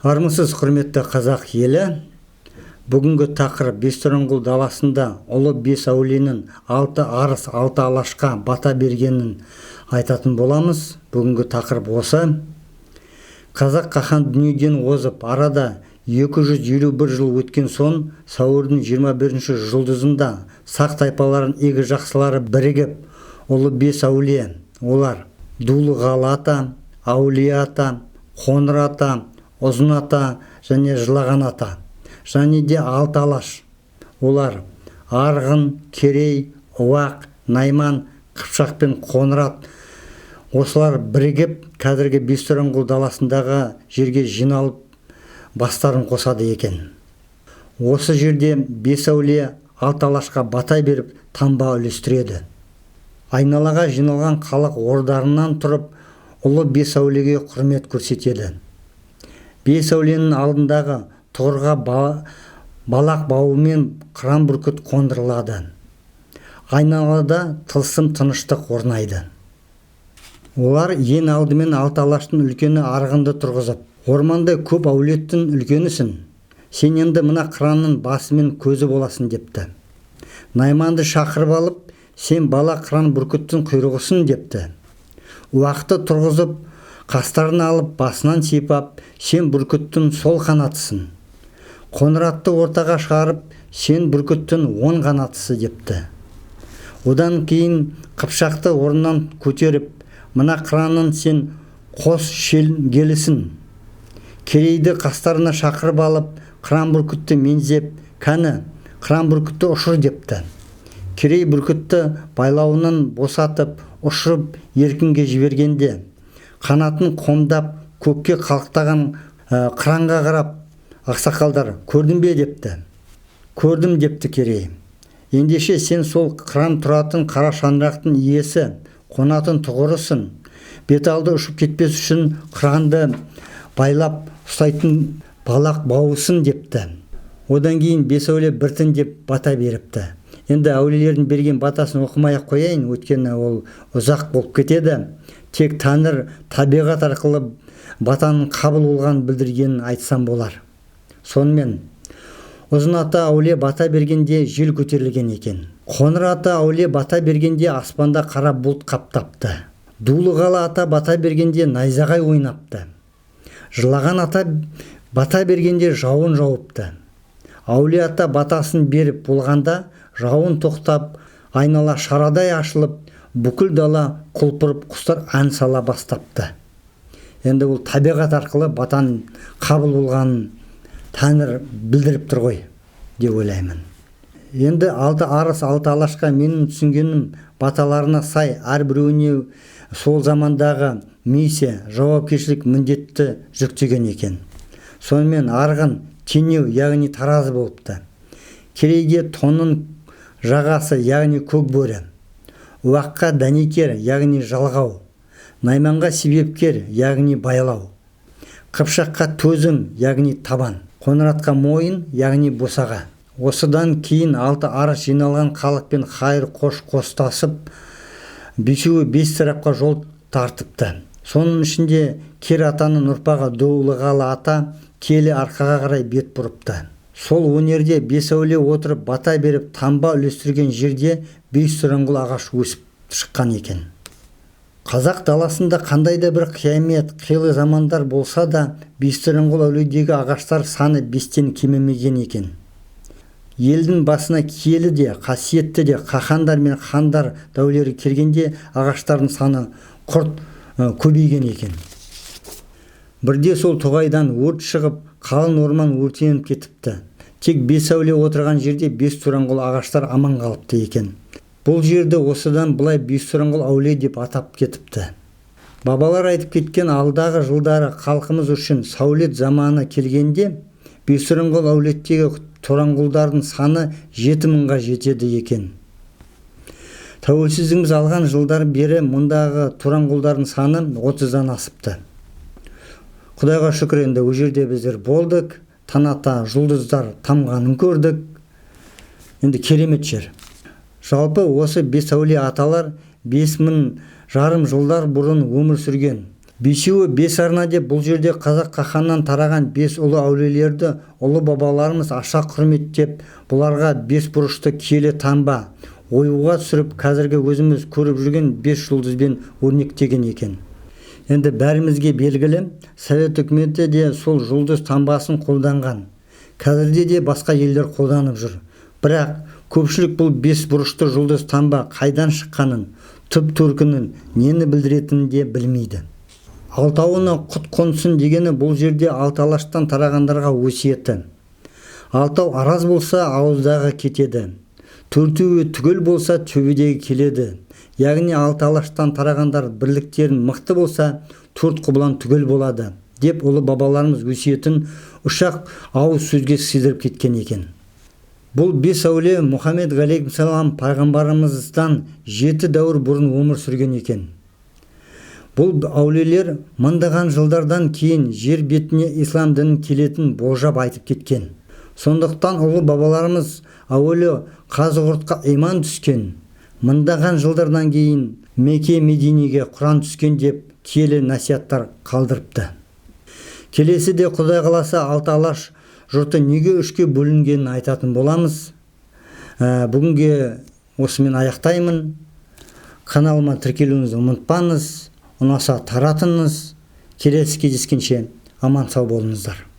Армысыз құрметті қазақ елі. Бүгінгі тақырып Бестұрынғұл даласында ұлы бес әулиенің 6 арыс 6 алашқа бата бергенін айтатын боламыз. Бүгінгі тақырып осы. Қазақ қахан дүниеден озып, арада 251 жыл өткен соң, сәуірдің 21 жұлдызында сақ тайпаларын игі жақсылары бірігіп, ұлы бес әулие, олар Дулығалы ата, Әулие ата, Қоңыр ата, Ұзын ата және Жылаған ата, және де 6 алаш. Олар Арғын, Керей, Уақ, Найман, Қыпшақ пен Қоңырат. Осылар бірігіп, қазіргі Бестұрынғұл даласындағы жерге жиналып, бастарын қосады екен. Осы жерде бес әулие 6 алашқа бата беріп, таңба үлестіреді. Айналаға жиналған халық ордарынан тұрып, ұлы бес әулиеге құрмет көрсетеді. Бес әулиенің алдындағы тұғырға балақ бауымен қыран бүркіт қондырылады. Айналада тылсым тыныштық орнайды. Олар ең алдымен 6 алаштың үлкені Арғынды тұрғызып, орманда көп әулеттің үлкенісің, сен енді мына қыранның басы мен көзі боласың депті. Найманды шақырып алып, сен бала қыран бүркіттің құйрығысың депті. Уақты тұрғызып, қастарын алып, басынан сипап, сен бүркіттің сол қанатысың. Қоңыратты ортаға шығарып, сен бүркіттің 10 қанатысы депті. Одан кейін Қыпшақты орнынан көтеріп, мына қыранның сен қос шелгелісің. Керейді қастарына шақырып алып, қыран бүркітті мензеп, кәні қыран бүркітті ұшыр депті. Керей бүркітті байлауынан босатып, ұшырып еркінге жібергенде, қанатын қомдап, көкке қалықтаған қыранға қарап, ақсақалдар, көрдің бе депті. Көрдім депті Керей. Ендеше сен сол қыран тұратын қара шаңырақтың иесі, қонатын тұғырысың. Бет алды ұшып кетпес үшін қыранды байлап ұстайтын балақ бауысың депті. Одан кейін бес әулие біртіндеп бата беріпті. Енді әулиелердің берген батасын оқымай-ақ қояйын, өйткені ол ұзақ болып кетеді. Тек Тәңір табиғат арқылы батаның қабыл болғанын білдіргенін айтсам болар. Сонымен Ұзын ата әулие бата бергенде жел көтерілген екен. Қоңыр ата әулие бата бергенде аспанда қара бұлт қаптапты. Дулығалы ата бата бергенде найзағай ойнапты. Жылаған ата бата бергенде жауын жауыпты. Әулие ата батасын беріп болғанда жауын тоқтап, айнала шарадай ашылып, бүкіл дала құлпырып, құстар ән сала бастапты. Енді ол табиғат арқылы батаның қабыл болғанын Тәңір білдіріп тұр ғой, деп ойлаймын. Енді 6 арыс 6 алашқа менің түсінгенім баталарына сай әрбіреуіне сол замандағы миссия, жауапкершілік міндетті жүктеген екен. Сонымен Арғын теңеу, яғни таразы болыпты. Керейге тонның жағасы, яғни көк бөрі. Уаққа дәнекер, яғни жалғау. Найманға себепкер, яғни байлау. Қыпшаққа төзім, яғни табан. Қоңыратқа мойын, яғни босаға. Осыдан кейін 6 арыс жиналған халықпен қайыр қоштасып, бесеуі 5 тарапқа жол тартыпты. Соның ішінде Кер атаның ұрпағы Дулығалы ата келі арқаға қарай бет бұрыпты. Сол өнерде бес әулие отырып бата беріп таңба үлестірген жерде Бестұрынғұл ағаш өсіп шыққан екен. Қазақ даласында қандай да бір қиямет, қилы замандар болса да, Бестұрынғұл әулиедегі ағаштар саны 5-тен кемімеген екен. Елдің басына киелі де, қасиетті де қахандар мен хандар дәулері келгенде ағаштардың саны құрт көбейген екен. Бірде сол тоғайдан өрт шығып, қалың орман өртеніп кетіпті. Тек бес әулие отырған жерде Бестұрынғұл ағаштар аман қалыпты екен. Бұл жерді осыдан былай Бестұрынғұл әулие деп атап кетіпті. Бабалар айтып кеткен алдағы жылдары халқымыз үшін сәулет заманы келгенде Бестұрынғұл әулиеттегі Тораңғұлдардың саны 7000-ға жетеді екен. Тәуелсіздігіміз алған жылдар бері мұндағы Тораңғұлдардың саны 30-дан асыпты. Құдайға шүкір, енді ол жерде біздер болдық, таната жұлдыздар тамғанын көрдік. Енді керемет жер. Жалпы осы бес әулие аталар 5000 жарым жылдар бұрын өмір сүрген. Бесеуі бес арна деп бұл жерде қазақ қаханнан тараған бес ұлы әулиелерді ұлы бабаларымыз аша құрметтеп, бұларға бес бұрышты киелі таңба оюға түсіріп, қазіргі өзіміз көріп жүрген бес жұлдызбен өрнектеген екен. Енді бәрімізге белгілі, Совет үкіметі де сол жұлдыз таңбасын қолданған. Қазірде де басқа елдер қолданып жүр. Бірақ көпшілік бұл бес бұрышты жұлдыз таңба қайдан шыққанын, түп төркінін, нені білдіретінін де білмейді. Алтауына құт қонсын дегені бұл жерде алты алаштан тарағандарға өсиеті. Алтау араз болса ауыздағы кетеді. Төртеуі түгел болса төбедегі келеді. Яғни алты алаштан тарағандар бірліктерін мықты болса, төрт құбылан түгел болады, деп ұлы бабаларымыз өсиетін ұшақ ауыз сөзге сыйдырып кеткен екен. Бұл бес әулие Мұхаммед алейхиссалам пайғамбарымыздан 7 дәуір бұрын өмір сүрген екен. Бұл әулиелер мыңдаған жылдардан кейін жер бетіне ислам дінін келетін болжап айтып кеткен. Сондықтан ұлы бабаларымыз әуелі қазығұртқа иман түскен, мыңдаған жылдардан кейін Мекке Мединеге Құран түскен деп киелі насихаттар қалдырыпты. Келесі де Құдай қаласа алты алаш жұрты неге үшке бөлінгенін айтатын боламыз. Бүгінге осымен аяқтаймын. Каналыма тіркелуіңізді ұмытпаңыз. Ұнаса таратыңыз. Келесі кездескенше аман сау болыңыздар.